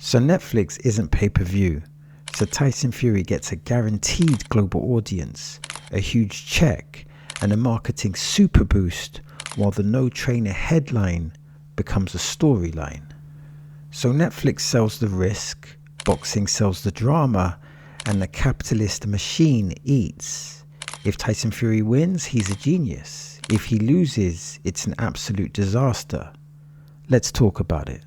So Netflix isn't pay-per-view, so Tyson Fury gets a guaranteed global audience, a huge check, and a marketing super boost, while the no trainer headline becomes a storyline. So Netflix sells the risk, boxing sells the drama, and the capitalist machine eats. If Tyson Fury wins, he's a genius. If he loses, it's an absolute disaster. Let's talk about it.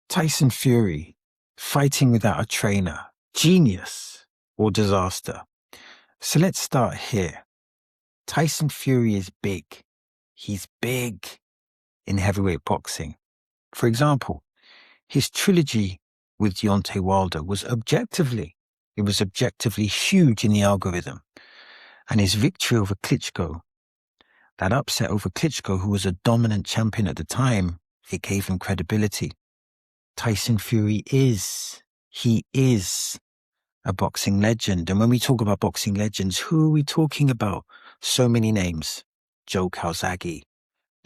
Tyson Fury, fighting without a trainer, genius or disaster? So let's start here. Tyson Fury is big. He's big in heavyweight boxing. For example, his trilogy with Deontay Wilder was objectively huge in the algorithm. And his victory over Klitschko, that upset over Klitschko, who was a dominant champion at the time, it gave him credibility. Tyson Fury is a boxing legend. And when we talk about boxing legends, who are we talking about? So many names. Joe Calzaghe,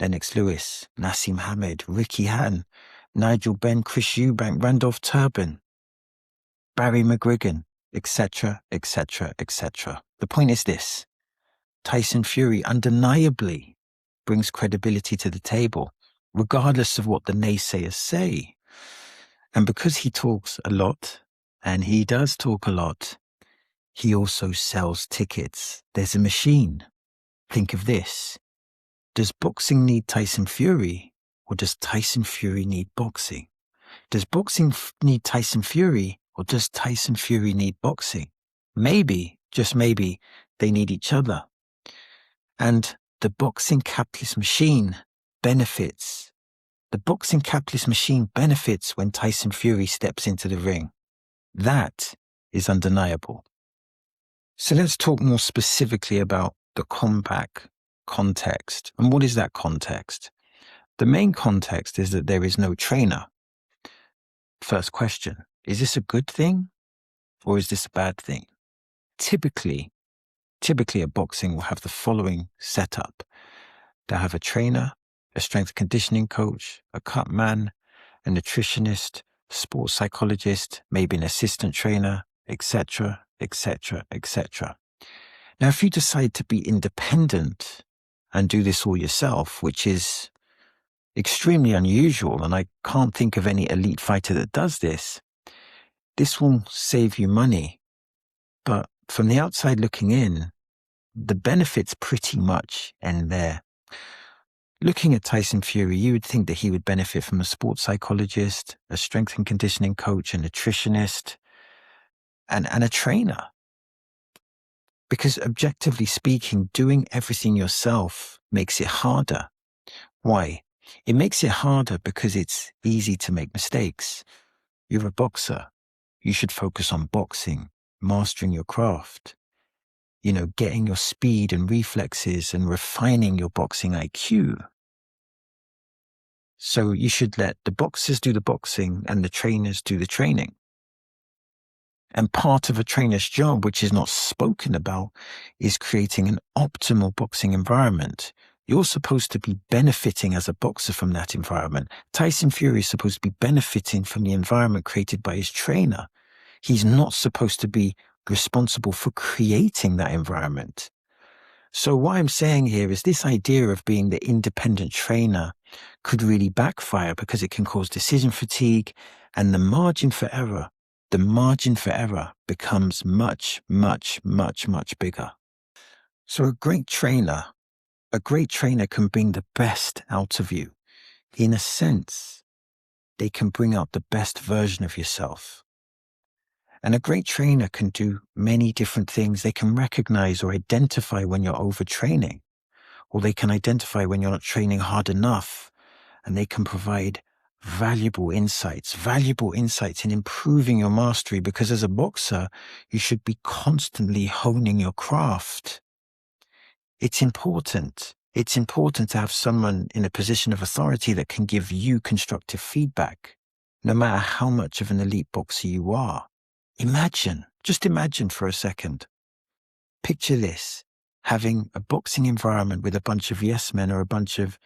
Lennox Lewis, Nassim Hamed, Ricky Hatton, Nigel Benn, Chris Eubank, Randolph Turbin, Barry McGuigan, etc., etc., etc. The point is this: Tyson Fury undeniably brings credibility to the table, regardless of what the naysayers say. And because he talks a lot, and he does talk a lot, he also sells tickets. There's a machine. Think of this. Does boxing need Tyson Fury, or does Tyson Fury need boxing? Does boxing need Tyson Fury, or does Tyson Fury need boxing? Maybe, just maybe, they need each other. And the boxing capitalist machine benefits. The boxing capitalist machine benefits when Tyson Fury steps into the ring. That is undeniable. So let's talk more specifically about the combat context. And what is that context? The main context is that there is no trainer. First question, is this a good thing or is this a bad thing? Typically a boxing will have the following setup. They'll have a trainer, a strength and conditioning coach, a cut man, a nutritionist, sports psychologist, maybe an assistant trainer, etc., etc., etc. Now, if you decide to be independent and do this all yourself, which is extremely unusual, and I can't think of any elite fighter that does this, this will save you money. But from the outside looking in, the benefits pretty much end there. Looking at Tyson Fury, you would think that he would benefit from a sports psychologist, a strength and conditioning coach, a nutritionist, and a trainer. Because objectively speaking, doing everything yourself makes it harder. Why? It makes it harder because it's easy to make mistakes. You're a boxer. You should focus on boxing, mastering your craft, getting your speed and reflexes and refining your boxing IQ. So you should let the boxers do the boxing and the trainers do the training. And part of a trainer's job, which is not spoken about, is creating an optimal boxing environment. You're supposed to be benefiting as a boxer from that environment. Tyson Fury is supposed to be benefiting from the environment created by his trainer. He's not supposed to be responsible for creating that environment. So what I'm saying here is this idea of being the independent trainer could really backfire because it can cause decision fatigue, and the margin for error becomes much, much, much, much bigger. So a great trainer can bring the best out of you. In a sense, they can bring out the best version of yourself. And a great trainer can do many different things. They can recognize or identify when you're overtraining, or they can identify when you're not training hard enough, and they can provide valuable insights in improving your mastery, because as a boxer, you should be constantly honing your craft. It's important. It's important to have someone in a position of authority that can give you constructive feedback, no matter how much of an elite boxer you are. Just imagine for a second. Picture this, having a boxing environment with a bunch of yes men or a bunch of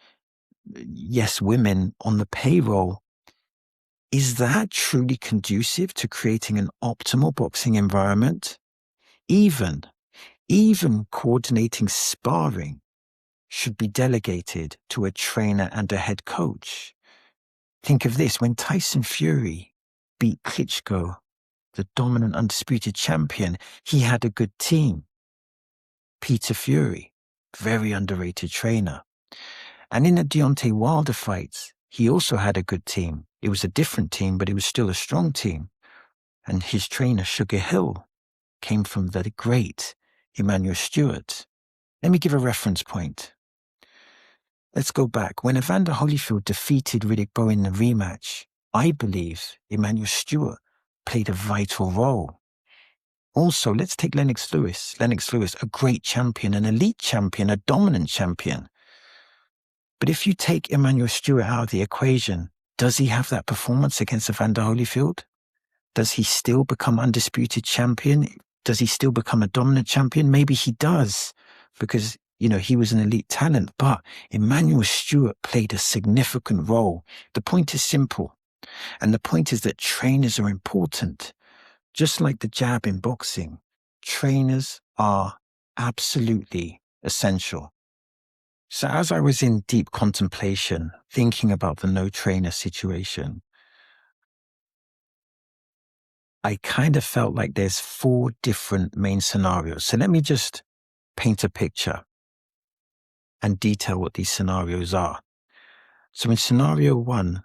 yes women on the payroll, Is that truly conducive to creating an optimal boxing environment? Even coordinating sparring should be delegated to a trainer and a head coach. Think of this, when Tyson Fury beat Klitschko, the dominant undisputed champion, he had a good team. Peter Fury, very underrated trainer. And in the Deontay Wilder fights, he also had a good team. It was a different team, but it was still a strong team. And his trainer, Sugar Hill, came from the great Emmanuel Stewart. Let me give a reference point. Let's go back. When Evander Holyfield defeated Riddick Bowe in the rematch, I believe Emmanuel Stewart played a vital role. Also, let's take Lennox Lewis. Lennox Lewis, a great champion, an elite champion, a dominant champion. But if you take Emmanuel Stewart out of the equation, does he have that performance against Evander Holyfield? Does he still become undisputed champion? Does he still become a dominant champion? Maybe he does, because, he was an elite talent. But Emmanuel Stewart played a significant role. The point is simple. And the point is that trainers are important. Just like the jab in boxing, trainers are absolutely essential. So as I was in deep contemplation, thinking about the no trainer situation, I kind of felt like there's 4 different main scenarios. So let me just paint a picture and detail what these scenarios are. So in scenario 1,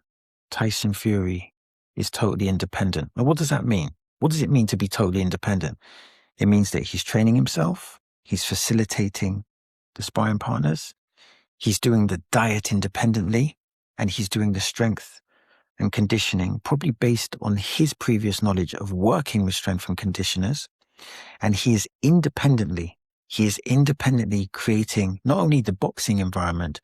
Tyson Fury is totally independent. Now, what does that mean? What does it mean to be totally independent? It means that he's training himself, he's facilitating the sparring partners, he's doing the diet independently, and he's doing the strength and conditioning, probably based on his previous knowledge of working with strength and conditioners. And he is independently creating not only the boxing environment,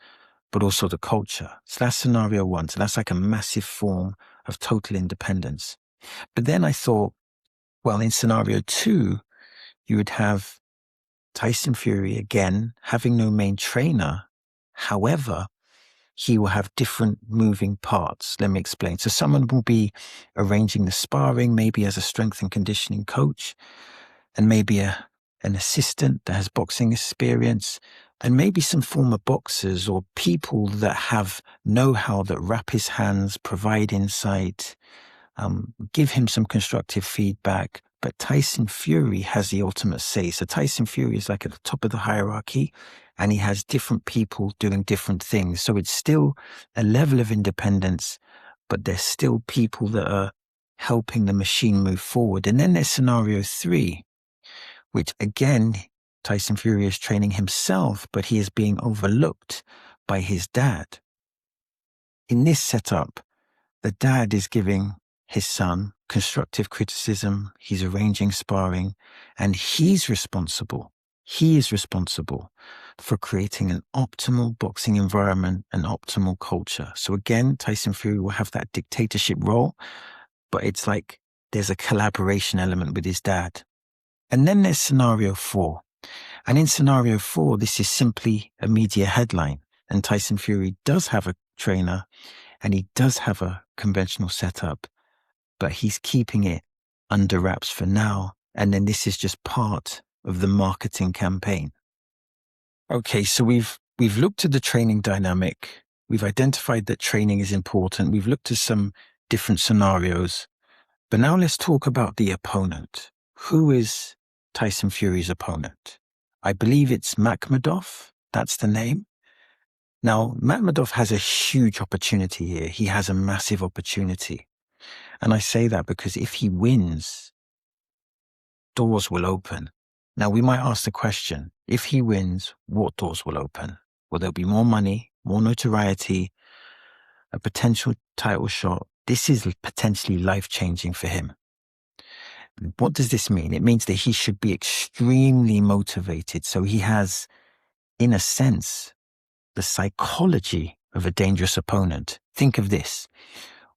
but also the culture. So that's scenario 1. So that's like a massive form of total independence. But then I thought, well, in scenario 2, you would have Tyson Fury, again, having no main trainer. However, he will have different moving parts. Let me explain. So someone will be arranging the sparring, maybe as a strength and conditioning coach, and maybe an assistant that has boxing experience, and maybe some former boxers or people that have know-how that wrap his hands, provide insight, give him some constructive feedback. But Tyson Fury has the ultimate say. So Tyson Fury is like at the top of the hierarchy, and he has different people doing different things. So it's still a level of independence, but there's still people that are helping the machine move forward. And then there's scenario 3, which again, Tyson Fury is training himself, but he is being overlooked by his dad. In this setup, the dad is giving his son constructive criticism, he's arranging sparring, and he is responsible for creating an optimal boxing environment, an optimal culture. So again, Tyson Fury will have that dictatorship role, but it's like there's a collaboration element with his dad. And then there's scenario 4. And in scenario 4, this is simply a media headline. And Tyson Fury does have a trainer and he does have a conventional setup, but he's keeping it under wraps for now. And then this is just part of the marketing campaign. Okay, so we've looked at the training dynamic. We've identified that training is important. We've looked at some different scenarios. But now let's talk about the opponent. Who is Tyson Fury's opponent? I believe it's Makhmudov. That's the name. Now, Makhmudov has a huge opportunity here. He has a massive opportunity. And I say that because if he wins, doors will open. Now, we might ask the question, if he wins, what doors will open? Well, there'll be more money, more notoriety, a potential title shot. This is potentially life-changing for him. What does this mean? It means that he should be extremely motivated. So he has, in a sense, the psychology of a dangerous opponent. Think of this.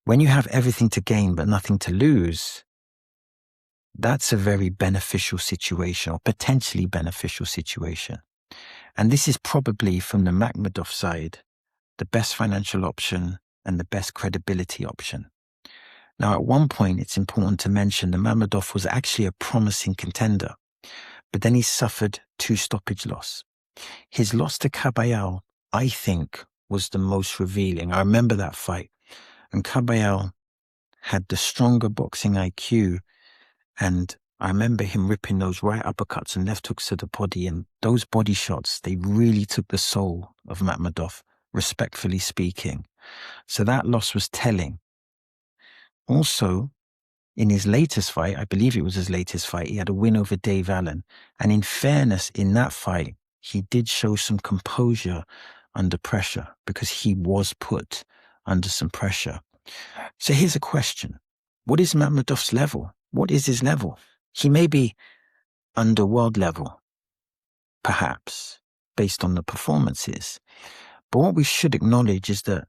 When you have everything to gain but nothing to lose, that's a very beneficial situation, or potentially beneficial situation. And this is probably, from the Makhmudov side, the best financial option and the best credibility option. Now, at one point, it's important to mention that Mammadov was actually a promising contender, but then he suffered 2 stoppage loss. His loss to Kabayel, I think, was the most revealing. I remember that fight, and Kabayel had the stronger boxing IQ, and I remember him ripping those right uppercuts and left hooks to the body, and those body shots, they really took the soul of Mammadov, respectfully speaking. So that loss was telling. Also, in his latest fight, I believe it was his latest fight, he had a win over Dave Allen. And in fairness, in that fight, he did show some composure under pressure because he was put under some pressure. So here's a question. What is Mammadov's level? What is his level? He may be under world level, perhaps, based on the performances. But what we should acknowledge is that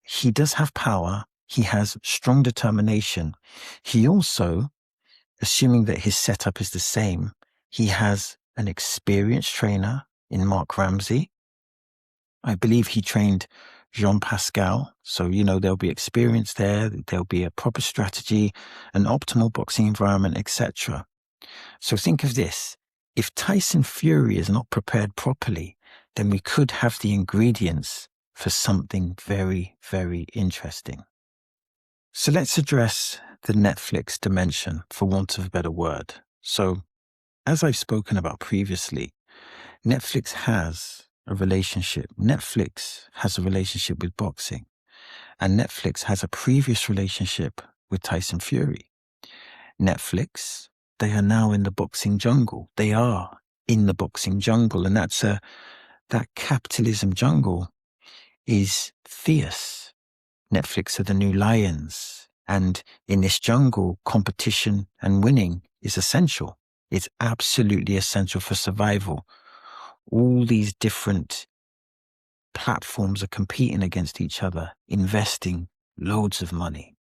he does have power. He has strong determination. He also, assuming that his setup is the same, he has an experienced trainer in Mark Ramsey. I believe he trained Jean Pascal. So, there'll be experience there. There'll be a proper strategy, an optimal boxing environment, etc. So think of this. If Tyson Fury is not prepared properly, then we could have the ingredients for something very, very interesting. So let's address the Netflix dimension, for want of a better word. So, as I've spoken about previously, Netflix has a relationship. Netflix has a relationship with boxing, and Netflix has a previous relationship with Tyson Fury. Netflix, they are now in the boxing jungle. They are in the boxing jungle, and that capitalism jungle is fierce. Netflix are the new lions. And in this jungle, competition and winning is essential. It's absolutely essential for survival. All these different platforms are competing against each other, investing loads of money.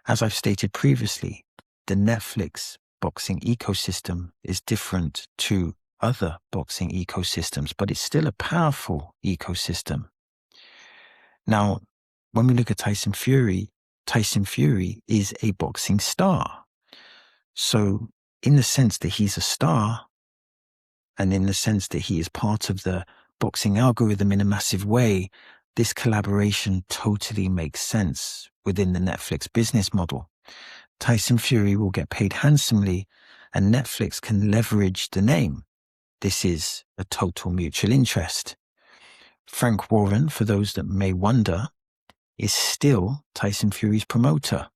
As I've stated previously, the Netflix boxing ecosystem is different to other boxing ecosystems, but it's still a powerful ecosystem. Now, when we look at Tyson Fury is a boxing star. So in the sense that he's a star, and in the sense that he is part of the boxing algorithm in a massive way, this collaboration totally makes sense within the Netflix business model. Tyson Fury will get paid handsomely, and Netflix can leverage the name. This is a total mutual interest. Frank Warren, for those that may wonder, is still Tyson Fury's promoter.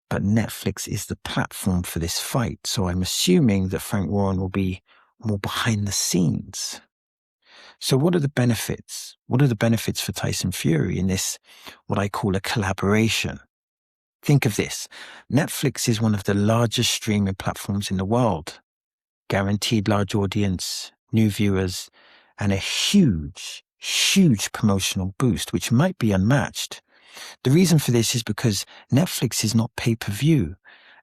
But Netflix is the platform for this fight, so I'm assuming that Frank Warren will be more behind the scenes. So what are the benefits? What are the benefits for Tyson Fury in this, what I call a collaboration? Think of this. Netflix is one of the largest streaming platforms in the world. Guaranteed large audience, new viewers, and a huge, huge promotional boost, which might be unmatched. The reason for this is because Netflix is not pay-per-view,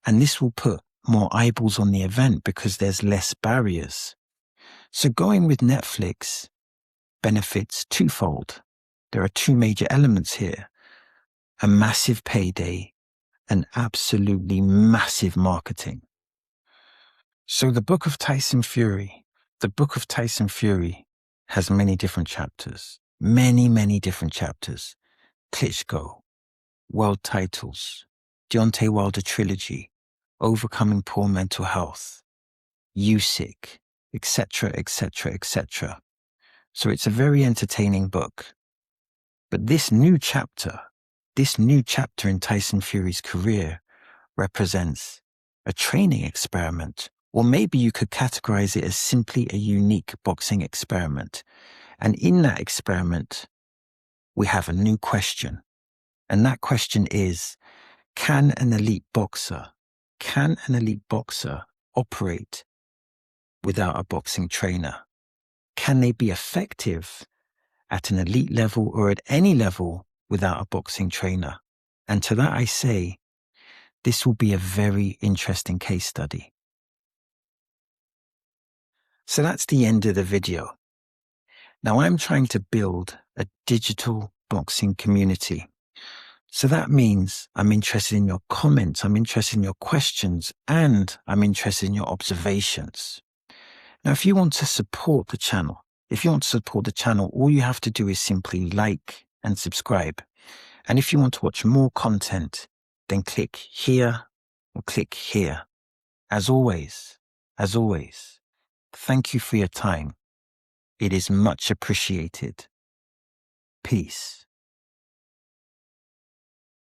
and this will put more eyeballs on the event because there's less barriers. So going with Netflix benefits twofold. There are 2 major elements here: a massive payday and absolutely massive marketing. So the book of Tyson Fury has many different chapters. Many, many different chapters. Klitschko, world titles, Deontay Wilder trilogy, overcoming poor mental health, Usyk, etc., etc., etc. So it's a very entertaining book. But this new chapter in Tyson Fury's career represents a training experiment, or maybe you could categorize it as simply a unique boxing experiment. And in that experiment, we have a new question. And that question is, can an elite boxer operate without a boxing trainer? Can they be effective at an elite level or at any level without a boxing trainer? And to that I say, this will be a very interesting case study. So that's the end of the video. Now I'm trying to build a digital boxing community. So that means I'm interested in your comments, I'm interested in your questions, and I'm interested in your observations. Now, if you want to support the channel, all you have to do is simply like and subscribe. And if you want to watch more content, then click here or click here. As always, thank you for your time. It is much appreciated. Peace.